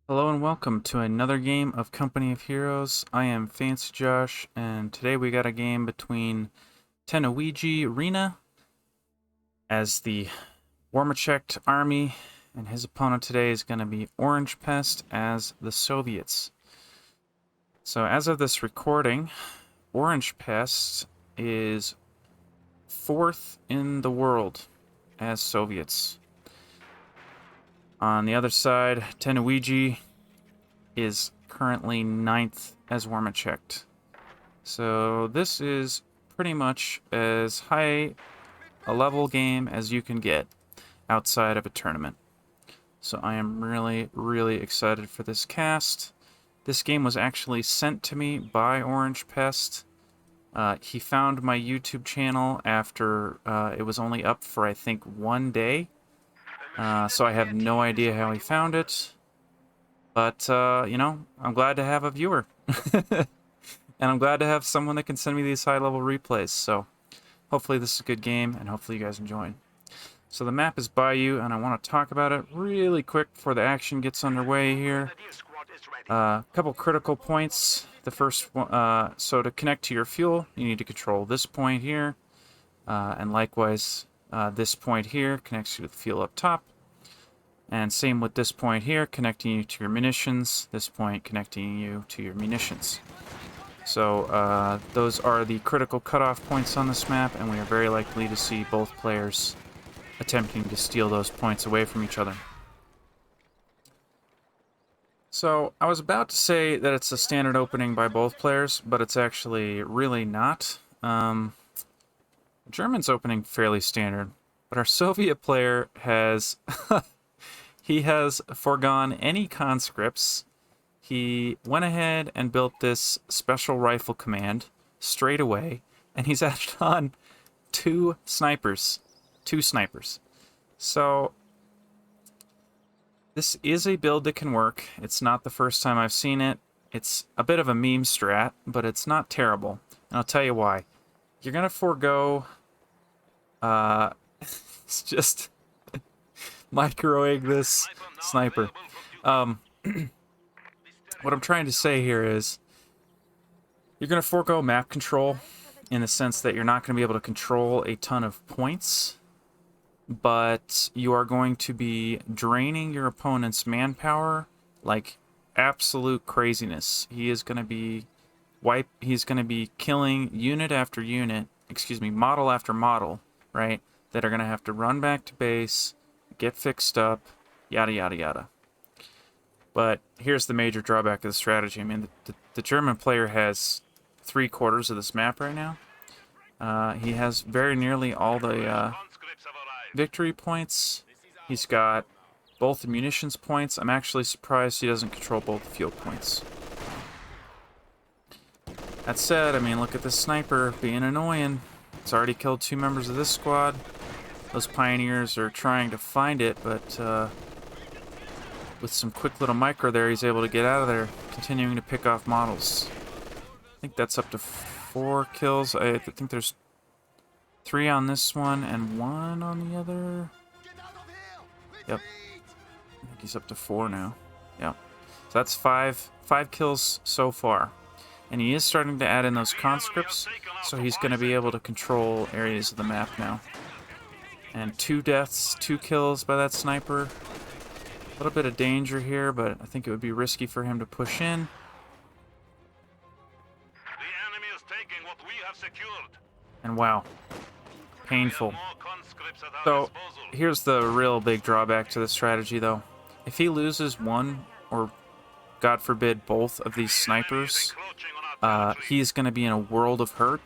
Hello and welcome to another game of Company of Heroes. I am Fancy Josh, and today we got a game between TennoujiRina as the Wehrmacht army, and his opponent today is going to be Orangepest as the Soviets. So as of this recording, Orangepest is 4th in the world as Soviets. On the other side, Tennouji is currently 9th as Wehrmacht. So this is pretty much as high a level game as you can get outside of a tournament. So I am really excited for this cast. This game was actually sent to me by Orangepest. He found my YouTube channel after it was only up for, I think, 1 day. So I have no idea how he found it. But, you know, I'm glad to have a viewer. And I'm glad to have someone that can send me these high-level replays. So hopefully this is a good game, and hopefully you guys enjoy. So the map is Bayou, and I want to talk about it really quick before the action gets underway here. A couple critical points. The first one, so to connect to your fuel, you need to control this point here. And likewise, this point here connects you to the fuel up top. And same with this point here, connecting you to your munitions. This point connecting you to your munitions. So those are the critical cutoff points on this map, and we are very likely to see both players attempting to steal those points away from each other. So I was about to say that it's a standard opening by both players, but it's actually really not. German's opening fairly standard, but our Soviet player has he has foregone any conscripts. He went ahead and built this special rifle command straight away, and he's added on two snipers. So this is a build that can work. It's not the first time I've seen it. It's a bit of a meme strat, but it's not terrible. And I'll tell you why. You're going to forego... it's just... microwave this sniper. What I'm trying to say here is you're going to forego map control in the sense that you're not going to be able to control a ton of points, but you are going to be draining your opponent's manpower like absolute craziness. He is going to be he's going to be killing unit after unit, model after model, right? That are going to have to run back to base, get fixed up, yada yada yada. But here's the major drawback of the strategy. I mean, the German player has 3/4 of this map right now. He has very nearly all the victory points. He's got both the munitions points. I'm actually surprised he doesn't control both the fuel points. That said, I mean, look at this sniper being annoying. It's already killed 2 members of this squad. Those pioneers are trying to find it, but with some quick little micro there, he's able to get out of there, continuing to pick off models. I think that's up to 4 kills. I think there's 3 on this one and 1 on the other. Yep. I think he's up to 4 now. Yep. So that's 5 kills so far. And he is starting to add in those conscripts, so he's going to be able to control areas of the map now. And 2 deaths, 2 kills by that sniper. A little bit of danger here, but I think it would be risky for him to push in. The enemy is taking what we have secured. And wow, painful. So here's the real big drawback to this strategy, though. If he loses one, or God forbid both of these snipers, he's going to be in a world of hurt.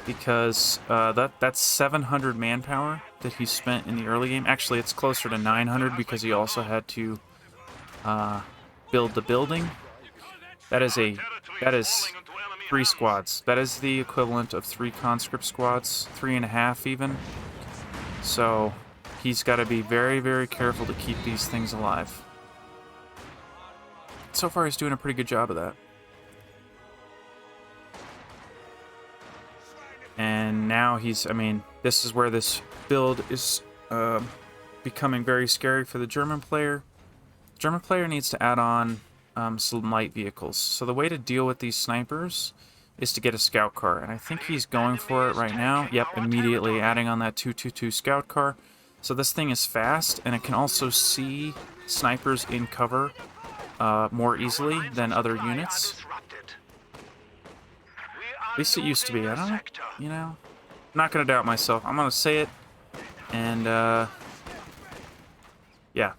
Because that's 700 manpower that he spent in the early game. Actually, it's closer to 900 because he also had to build the building. That is 3 squads. That is the equivalent of 3 conscript squads, 3.5 even. So he's got to be very careful to keep these things alive. So far, he's doing a pretty good job of that. And now I mean, this is where this build is becoming very scary for the German player. German player needs to add on some light vehicles. So the way to deal with these snipers is to get a scout car, and I think he's going for it right now. Yep, immediately adding on that 222 scout car. So this thing is fast, and it can also see snipers in cover more easily than other units. At least it used to be. I don't know, you know. I'm not going to doubt myself. I'm going to say it, and yeah.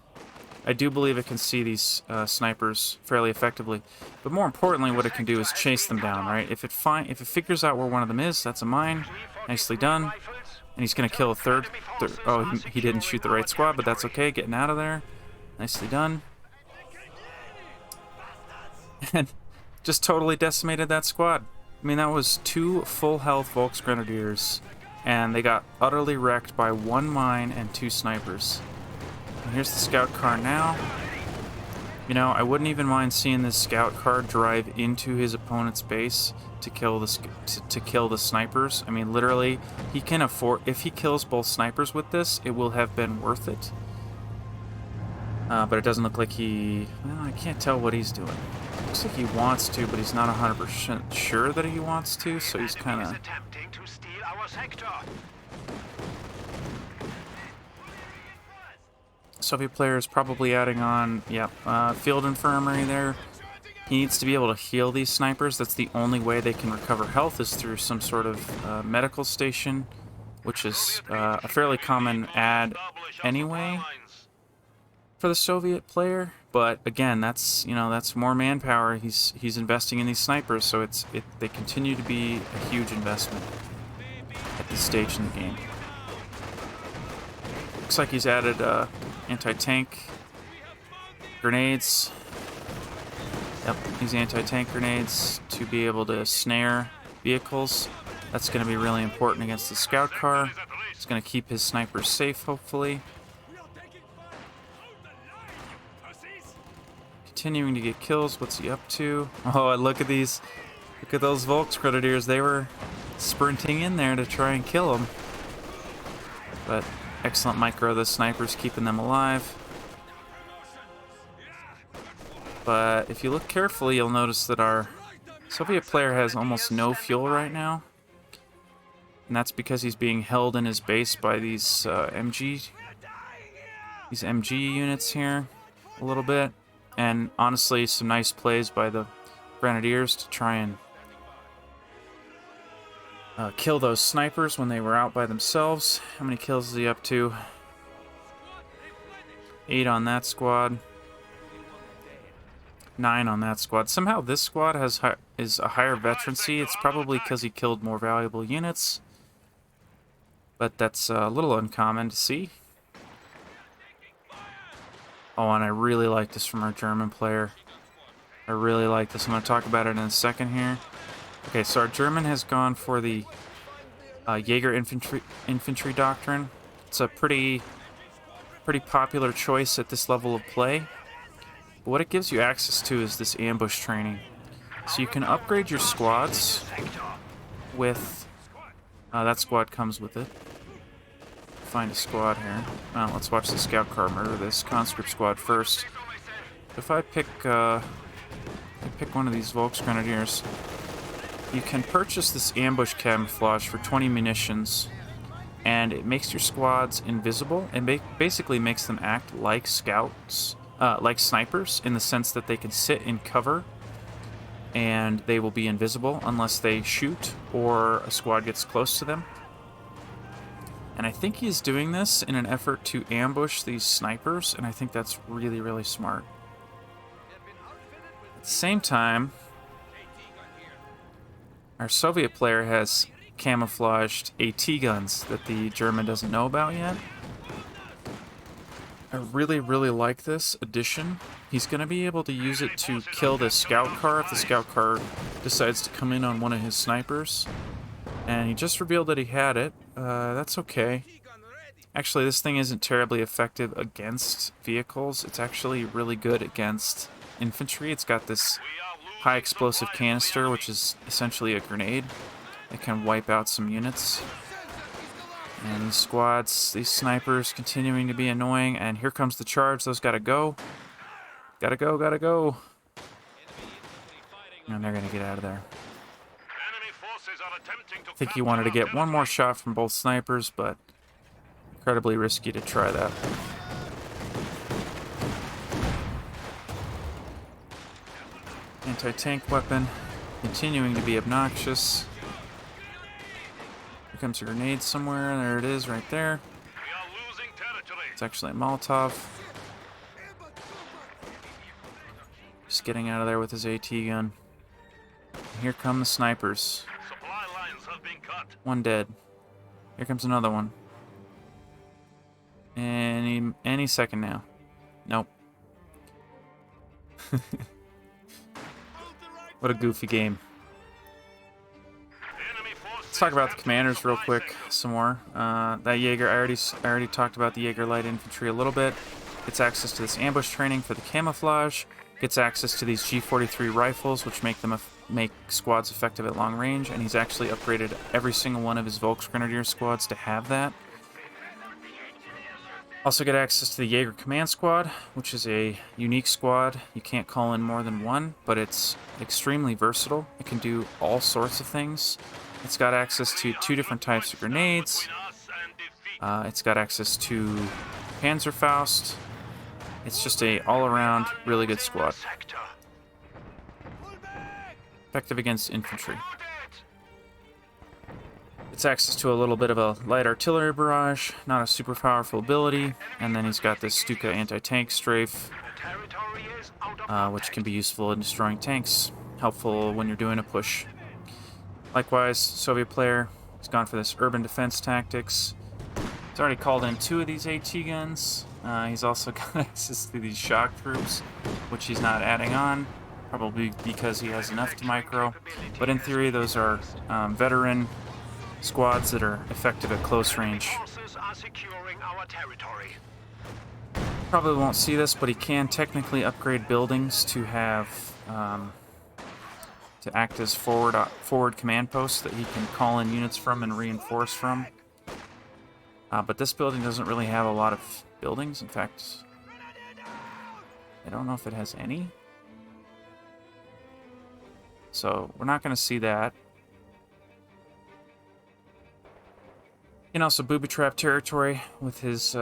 I do believe it can see these snipers fairly effectively, but more importantly, what it can do is chase them down. Right? If it figures out where one of them is, that's a mine. Nicely done. And he's gonna kill a third. Oh, he didn't shoot the right squad, but that's okay. Getting out of there. Nicely done. And just totally decimated that squad. I mean, that was 2 full health Volksgrenadiers, and they got utterly wrecked by 1 mine and 2 snipers. And here's the scout car now. You know, I wouldn't even mind seeing this scout car drive into his opponent's base to kill the snipers. I mean, literally, he can afford. If he kills both snipers with this, it will have been worth it. But it doesn't look like he. Well, I can't tell what he's doing. Looks like he wants to, but he's not 100% sure that he wants to. So he's kind of. Soviet player is probably adding on, field infirmary there. He needs to be able to heal these snipers. That's the only way they can recover health is through some sort of medical station, which is a fairly common ad anyway for the Soviet player. But again, that's more manpower. He's investing in these snipers, so they continue to be a huge investment at this stage in the game. Looks like he's added anti-tank grenades. Yep, these anti-tank grenades to be able to snare vehicles. That's going to be really important against the scout car. It's going to keep his snipers safe, hopefully. Continuing to get kills. What's he up to? Oh, look at these. Look at those Volksgrenadiers. They were sprinting in there to try and kill him. But excellent micro, the snipers keeping them alive. But if you look carefully, you'll notice that our Soviet player has almost no fuel right now. And that's because he's being held in his base by these MG units here a little bit. And honestly, some nice plays by the Grenadiers to try and kill those snipers when they were out by themselves. How many kills is he up to? 8 on that squad. 9 on that squad. Somehow this squad is a higher veterancy. It's probably because he killed more valuable units. But that's a little uncommon to see. Oh, and I really like this from our German player. I really like this. I'm going to talk about it in a second here. Okay, so our German has gone for the Jaeger infantry doctrine. It's a pretty popular choice at this level of play. But what it gives you access to is this ambush training. So you can upgrade your squads with... that squad comes with it. Find a squad here. Well, let's watch the scout car murder this conscript squad first. If I pick one of these Volksgrenadiers, you can purchase this ambush camouflage for 20 munitions, and it makes your squads invisible and basically makes them act like scouts, like snipers, in the sense that they can sit in cover and they will be invisible unless they shoot or a squad gets close to them. And I think he's doing this in an effort to ambush these snipers, and I think that's really, really smart. At the same time, our Soviet player has camouflaged AT guns that the German doesn't know about yet. I really, really like this addition. He's going to be able to use it to kill the scout car if the scout car decides to come in on one of his snipers. And he just revealed that he had it. That's okay. Actually, this thing isn't terribly effective against vehicles. It's actually really good against infantry. It's got this high explosive canister, which is essentially a grenade. It can wipe out some units. And these squads, these snipers continuing to be annoying. And here comes the charge. Those gotta go. Gotta go, gotta go. And they're gonna get out of there. Enemy forces are attempting to I think he wanted to capture our get one more territory. shot from both snipers, but incredibly risky to try that. Anti-tank weapon, continuing to be obnoxious. Here comes a grenade somewhere. There it is, right there. We are losing territory. It's actually a Molotov. Just getting out of there with his AT gun. And here come the snipers. Supply lines have been cut. One dead. Here comes another one. Any second now. Nope. What a goofy game. Enemy forces Let's talk about the captured commanders real supply quick sectors. some more. That Jaeger, I already talked about the Jaeger light infantry a little bit. Gets access to this ambush training for the camouflage. Gets access to these G43 rifles, which make them make squads effective at long range. And he's actually upgraded every single one of his Volksgrenadier squads to have that. Also get access to the Jaeger Command Squad, which is a unique squad. You can't call in more than one, but it's extremely versatile. It can do all sorts of things. It's got access to 2 different types of grenades. Between us and defeat. It's got access to Panzerfaust. It's just a all-around really good squad. Sector. Effective against infantry. It's access to a little bit of a light artillery barrage, not a super powerful ability, and then he's got this Stuka anti-tank strafe, The territory is out of which can be useful in destroying tanks, helpful when you're doing a push. Likewise, Soviet player, he's gone for this urban defense tactics. He's already called in 2 of these AT guns. He's also got access to these shock troops, which he's not adding on, probably because he has enough to micro. But in theory, those are veteran squads that are effective at close range. Forces are securing our territory. Probably won't see this, but he can technically upgrade buildings to have to act as forward command posts that he can call in units from and reinforce from. But this building doesn't really have a lot of buildings. In fact, I don't know if it has any. So we're not going to see that. He can also booby trap territory with his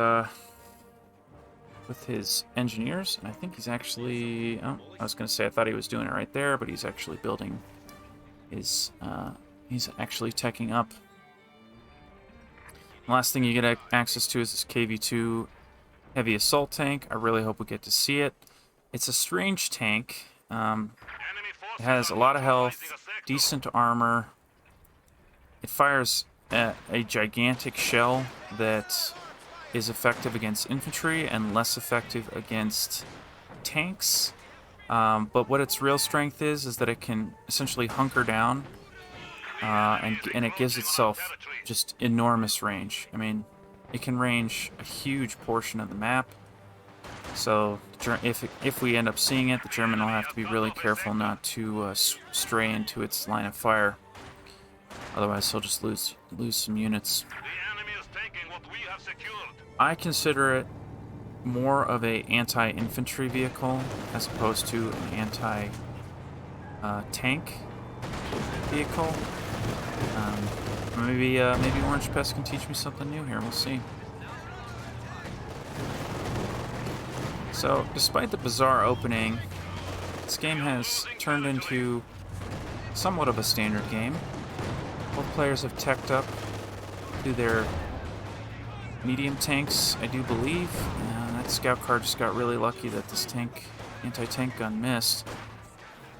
engineers, and I think he's actually. Oh, I was going to say I thought he was doing it right there, but he's actually building his. He's actually teching up. The last thing you get access to is this KV-2 heavy assault tank. I really hope we get to see it. It's a strange tank. It has a lot of health, decent armor. It fires a gigantic shell that is effective against infantry and less effective against tanks. But what its real strength is that it can essentially hunker down, and it gives itself just enormous range. I mean, it can range a huge portion of the map. So if we end up seeing it, the German will have to be really careful not to stray into its line of fire. Otherwise, he'll just lose some units. The enemy is taking what we have secured. I consider it more of a anti-infantry vehicle as opposed to an anti-tank vehicle. Maybe Orangepest can teach me something new here. We'll see. So, despite the bizarre opening, this game has turned into somewhat of a standard game. Both players have teched up to their medium tanks, I do believe. That scout car just got really lucky that this anti-tank gun missed.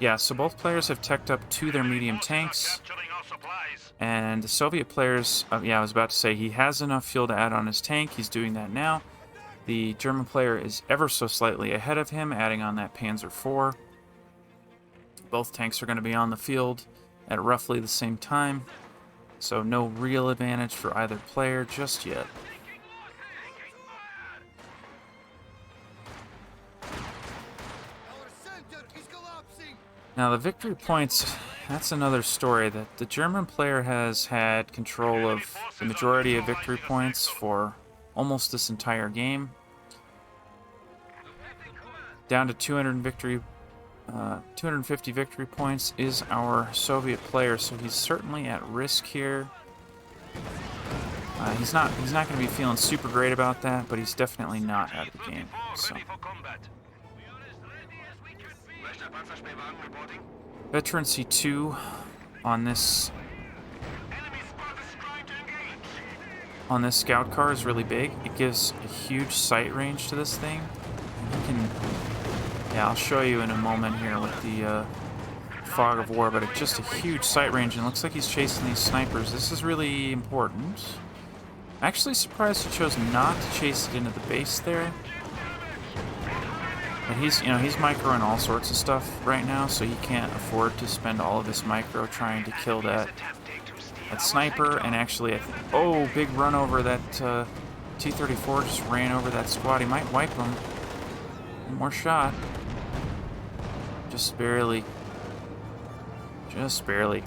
Yeah, so both players have teched up to their medium tanks. Capturing our supplies. And the Soviet players, yeah, I was about to say, he has enough fuel to add on his tank. He's doing that now. The German player is ever so slightly ahead of him, adding on that Panzer IV. Both tanks are going to be on the field at roughly the same time, so no real advantage for either player just yet. Now the victory points, that's another story. That the German player has had control of the majority of victory points for almost this entire game. Down to 250 victory points is our Soviet player, so he's certainly at risk here. He's not going to be feeling super great about that, but he's definitely not out of the game. So. Veterancy 2 on this scout car is really big. It gives a huge sight range to this thing. You can, yeah, I'll show you in a moment here with the fog of war, but it's just a huge sight range, and it looks like he's chasing these snipers. This is really important. Actually surprised he chose not to chase it into the base there. But he's microing all sorts of stuff right now, so he can't afford to spend all of his micro trying to kill that sniper. And actually, oh, big run over that T-34 just ran over that squad. He might wipe him. One more shot. Just barely. Just barely.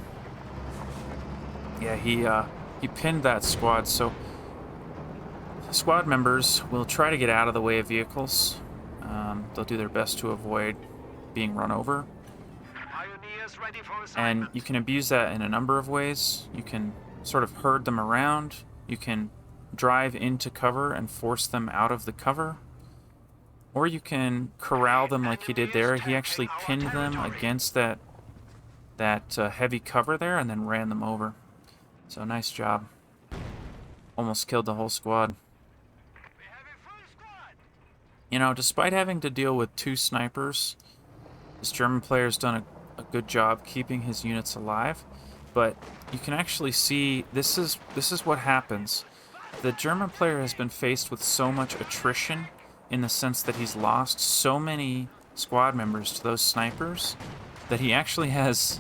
Yeah, he pinned that squad, so squad members will try to get out of the way of vehicles. They'll do their best to avoid being run over. And you can abuse that in a number of ways. You can sort of herd them around. You can drive into cover and force them out of the cover. Or you can corral them like he did there. He actually pinned them against that heavy cover there and then ran them over. So nice job. Almost killed the whole squad. You know, despite having to deal with 2 snipers, this German player's done a good job keeping his units alive. But you can actually see this is what happens. The German player has been faced with so much attrition in the sense that he's lost so many squad members to those snipers that he actually has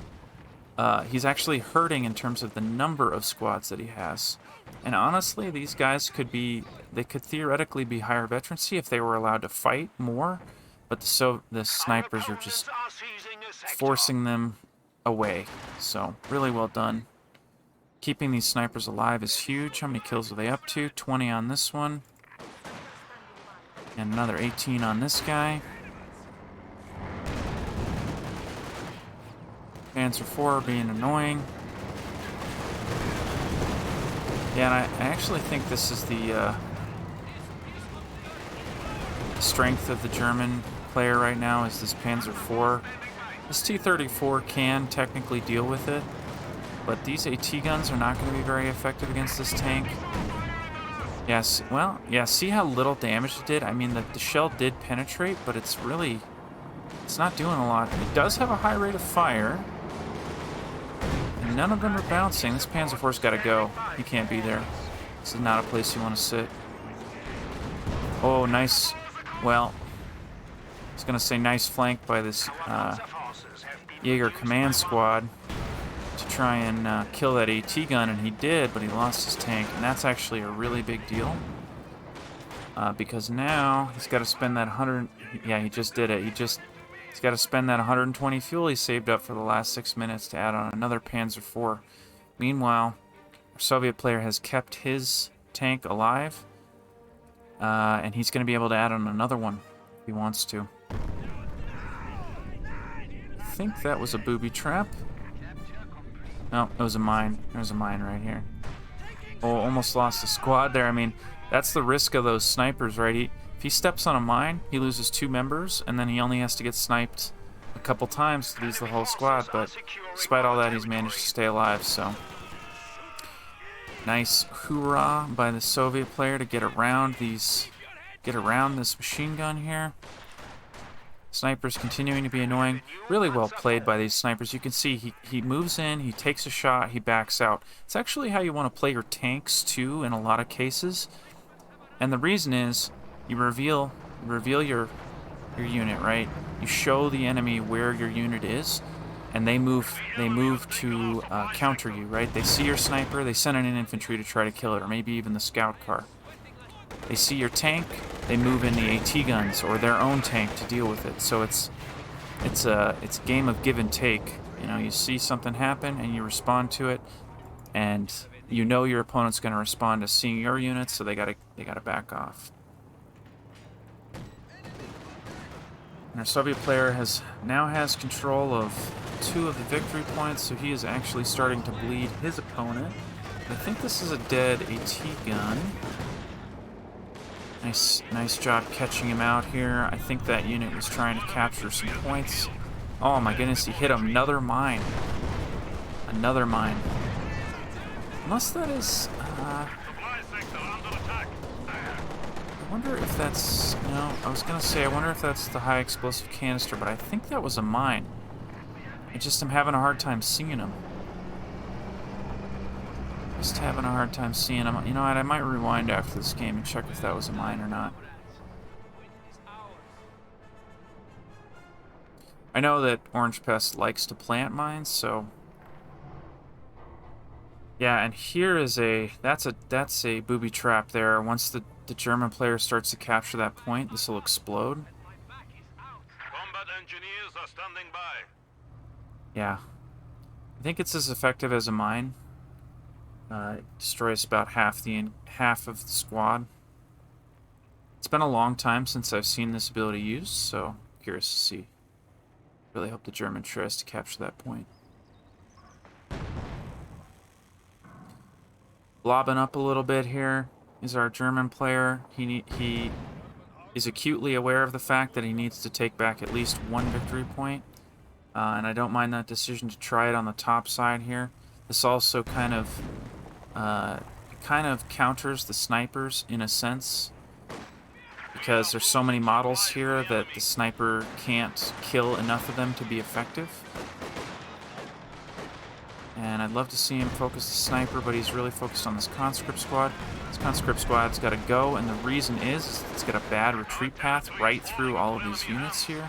he's actually hurting in terms of the number of squads that he has. And honestly, these guys could theoretically be higher veterancy if they were allowed to fight more, but the snipers are just forcing them away. So, really well done. Keeping these snipers alive is huge. How many kills are they up to? 20 on this one. And another 18 on this guy. Panzer IV being annoying. Yeah, and I actually think this is the strength of the German player right now is this Panzer IV. This T-34 can technically deal with it, but these AT guns are not going to be very effective against this tank. Yes, well, yeah, see how little damage it did? I mean, the shell did penetrate, but it's not doing a lot. It does have a high rate of fire. None of them are bouncing. This Panzer IV's got to go. He can't be there. This is not a place you want to sit. Oh, nice. Well, I was going to say nice flank by this Jaeger command squad to try and kill that AT gun, and he did, but he lost his tank, and that's actually a really big deal. Because now he's got to spend that 100... Yeah, he just did it. He's got to spend that 120 fuel he saved up for the last 6 minutes to add on another Panzer IV. Meanwhile, our Soviet player has kept his tank alive, and he's going to be able to add on another one if he wants to. I think that was a booby trap. No, it was a mine. There's a mine right here. Oh, almost lost a squad there. I mean, that's the risk of those snipers, right? If he steps on a mine, he loses 2 members, and then he only has to get sniped a couple times to lose the whole squad. But despite all that, he's managed to stay alive, so... Nice hoorah by the Soviet player to get around this machine gun here. Snipers continuing to be annoying. Really well played by these snipers. You can see he moves in, he takes a shot, he backs out. It's actually how you want to play your tanks, too, in a lot of cases. And the reason is... You reveal your unit, right? You show the enemy where your unit is, and they move to counter you, right? They see your sniper, they send in an infantry to try to kill it, or maybe even the scout car. They see your tank, they move in the AT guns or their own tank to deal with it. So it's a game of give and take. You know, you see something happen and you respond to it, and you know your opponent's going to respond to seeing your units, so they gotta back off. And our Soviet player now has control of 2 of the victory points, so he is actually starting to bleed his opponent. I think this is a dead AT gun. Nice job catching him out here. I think that unit was trying to capture some points. Oh my goodness, he hit another mine. Another mine. Unless that is... I wonder if that's... No, I was going to say, I wonder if that's the high explosive canister, but I think that was a mine. I just am having a hard time seeing them. Just having a hard time seeing them. You know what, I might rewind after this game and check if that was a mine or not. I know that Orangepest likes to plant mines, so... Yeah, and here is that's a booby trap there. Once the German player starts to capture that point, this will explode. Combat engineers are standing by. Yeah. I think it's as effective as a mine. It destroys about half of the squad. It's been a long time since I've seen this ability used, so I'm curious to see. Really hope the German tries to capture that point. Blobbing up a little bit here is our German player. He is acutely aware of the fact that he needs to take back at least 1 victory point. And I don't mind that decision to try it on the top side here. This also kind of counters the snipers in a sense, because there's so many models here that the sniper can't kill enough of them to be effective. And I'd love to see him focus the sniper, but he's really focused on this conscript squad. This conscript squad's got to go, and the reason is it's got a bad retreat path right through all of these units here.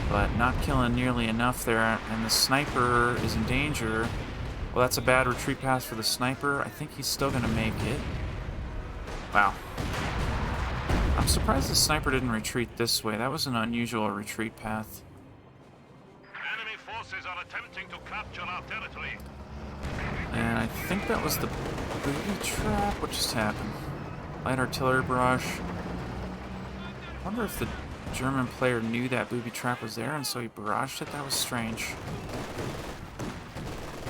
But not killing nearly enough there, and the sniper is in danger. Well, that's a bad retreat path for the sniper. I think he's still going to make it. Wow. I'm surprised the sniper didn't retreat this way. That was an unusual retreat path. Enemy forces are attempting to capture our territory. And I think that was the booby trap. What just happened? Light artillery barrage. I wonder if the German player knew that booby trap was there and so he barraged it. That was strange.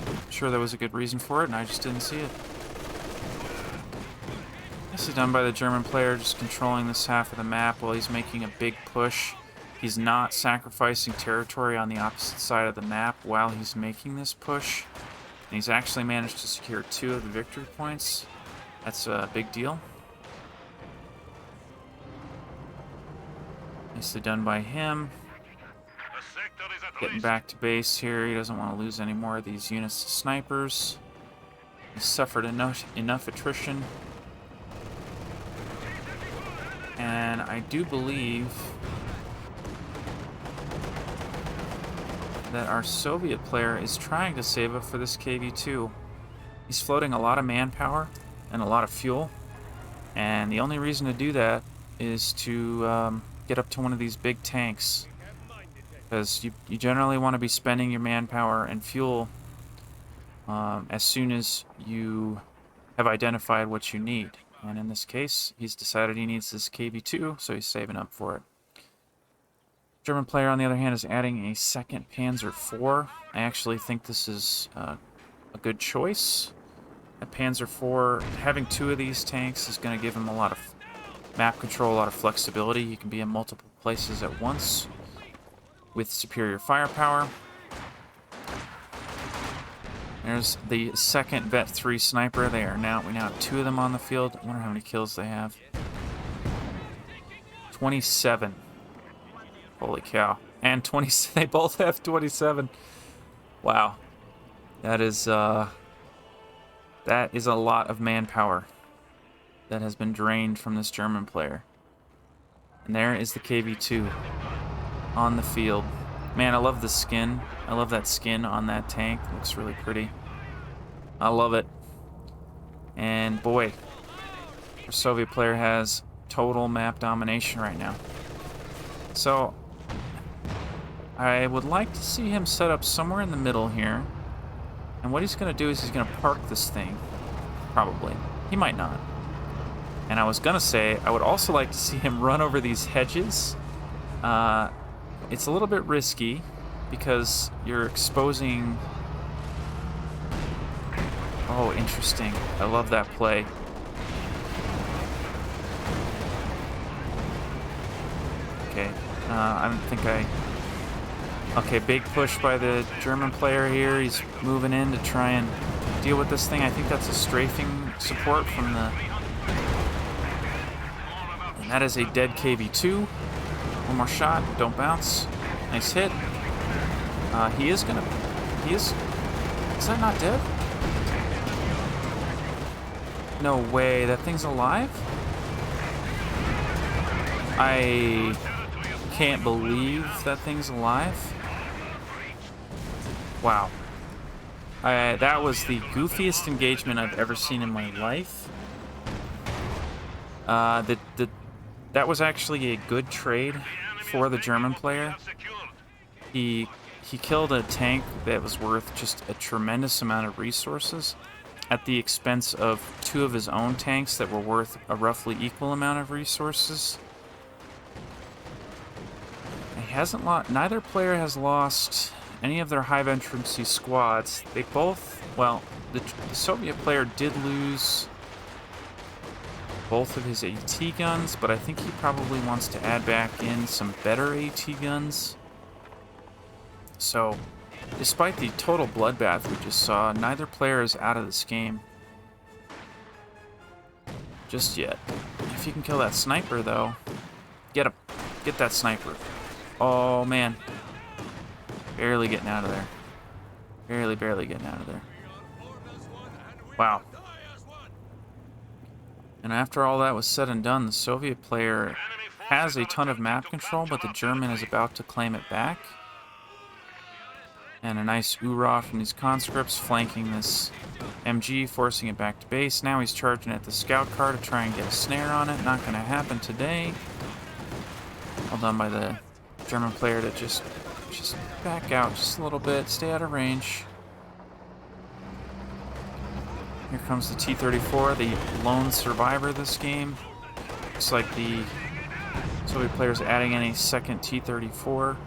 I'm sure there was a good reason for it and I just didn't see it. Nicely done by the German player, just controlling this half of the map while he's making a big push. He's not sacrificing territory on the opposite side of the map while he's making this push. And he's actually managed to secure 2 of the victory points. That's a big deal. Nicely done by him. Getting back to base here. He doesn't want to lose any more of these units to snipers. He's suffered enough attrition. And I do believe that our Soviet player is trying to save up for this KV-2. He's floating a lot of manpower and a lot of fuel. And the only reason to do that is to get up to one of these big tanks. Because you generally want to be spending your manpower and fuel as soon as you have identified what you need. And in this case, he's decided he needs this KV-2, so he's saving up for it. German player, on the other hand, is adding a second Panzer IV. I actually think this is a good choice. A Panzer IV, having 2 of these tanks is going to give him a lot of map control, a lot of flexibility. He can be in multiple places at once with superior firepower. There's the second Vet 3 sniper. We now have 2 of them on the field. I wonder how many kills they have. 27. Holy cow. And 20. They both have 27. Wow. That is a lot of manpower that has been drained from this German player. And there is the KV-2 on the field. Man, I love the skin. I love that skin on that tank. It looks really pretty. I love it. And boy, our Soviet player has total map domination right now. So, I would like to see him set up somewhere in the middle here. And what he's going to do is he's going to park this thing. Probably. He might not. And I was going to say, I would also like to see him run over these hedges It's a little bit risky because you're exposing... Oh, interesting. I love that play. Okay, I don't think I... Okay, big push by the German player here. He's moving in to try and deal with this thing. I think that's a strafing support from the... And that is a dead KV-2. One more shot. Don't bounce. Nice hit. He is gonna... He is... Is that not dead? No way. That thing's alive? I can't believe that thing's alive. Wow. That was the goofiest engagement I've ever seen in my life. That was actually a good trade for the German player. He killed a tank that was worth just a tremendous amount of resources at the expense of 2 of his own tanks that were worth a roughly equal amount of resources. He hasn't lost. Neither player has lost any of their hive entrancy squads. They both, well, the Soviet player did lose both of his AT guns, but I think he probably wants to add back in some better AT guns. So, despite the total bloodbath we just saw, neither player is out of this game just yet. If you can kill that sniper, though, get that sniper. Oh man, barely getting out of there. Barely getting out of there. Wow. And after all that was said and done, the Soviet player has a ton of map control, but the German is about to claim it back. And a nice oorah from these conscripts flanking this MG, forcing it back to base. Now he's charging at the scout car to try and get a snare on it. Not going to happen today. Well done by the German player to just back out just a little bit, stay out of range. Here comes the T-34, the lone survivor this game. Looks like the Soviet player's adding in a second T-34.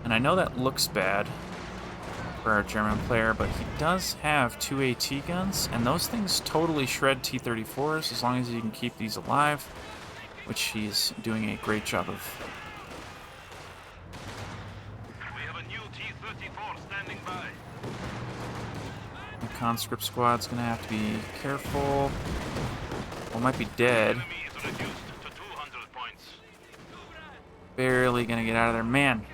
And I know that looks bad for our German player, but he does have 2 AT guns, and those things totally shred T-34s as long as you can keep these alive, which he's doing a great job of. We have a new T-34 standing by. The conscript squad's gonna have to be careful. Well, might be dead. Enemy is reduced to 200 points. Barely gonna get out of there. Man,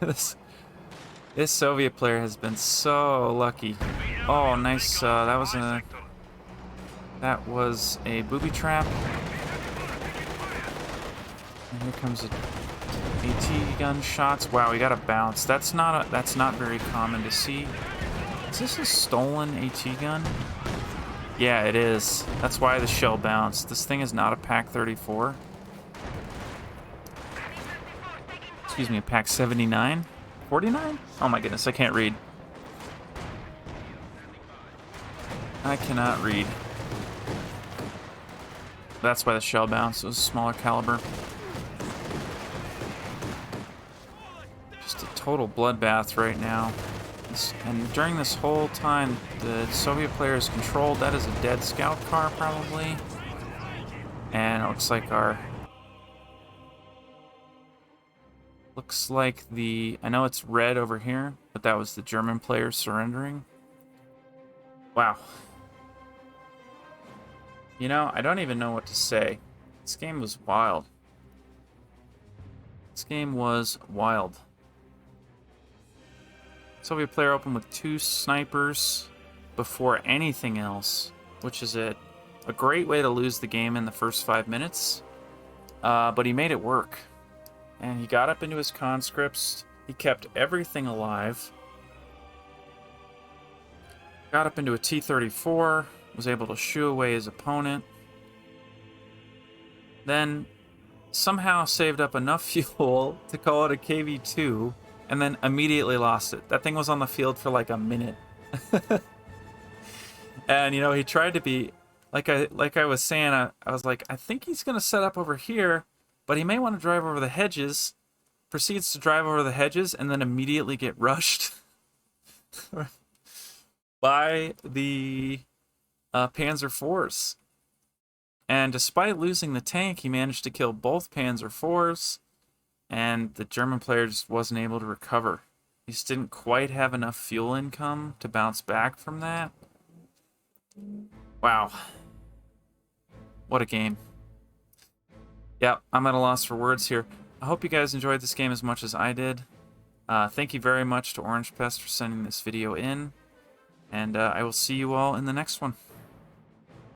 this Soviet player has been so lucky. Oh, nice. That was a booby trap. And here comes a AT gun shots. Wow, we got a bounce. That's not very common to see. Is this a stolen AT gun? Yeah, it is. That's why the shell bounced. This thing is not a Pack 34. Excuse me, a Pack 79? 49? Oh my goodness, I can't read. I cannot read. That's why the shell bounced. It was a smaller caliber. Just a total bloodbath right now. And during this whole time, the Soviet player is controlled. That is a dead scout car, probably. And it looks like I know it's red over here, but that was the German player surrendering. Wow. You know, I don't even know what to say. This game was wild. This game was wild. Soviet player opened with 2 snipers before anything else, which is a great way to lose the game in the first 5 minutes. But he made it work. And he got up into his conscripts. He kept everything alive. Got up into a T-34. Was able to shoo away his opponent. Then somehow saved up enough fuel to call it a KV-2. And then immediately lost it. That thing was on the field for like a minute. And, you know, he tried to be... Like I was saying, I was like, I think he's going to set up over here. but he may want to drive over the hedges, proceeds to drive over the hedges, and then immediately get rushed by the Panzer IVs. And despite losing the tank, he managed to kill both Panzer IVs, and the German player just wasn't able to recover. He just didn't quite have enough fuel income to bounce back from that. Wow. What a game. Yeah, I'm at a loss for words here. I hope you guys enjoyed this game as much as I did. Thank you very much to Orangepest for sending this video in, and I will see you all in the next one.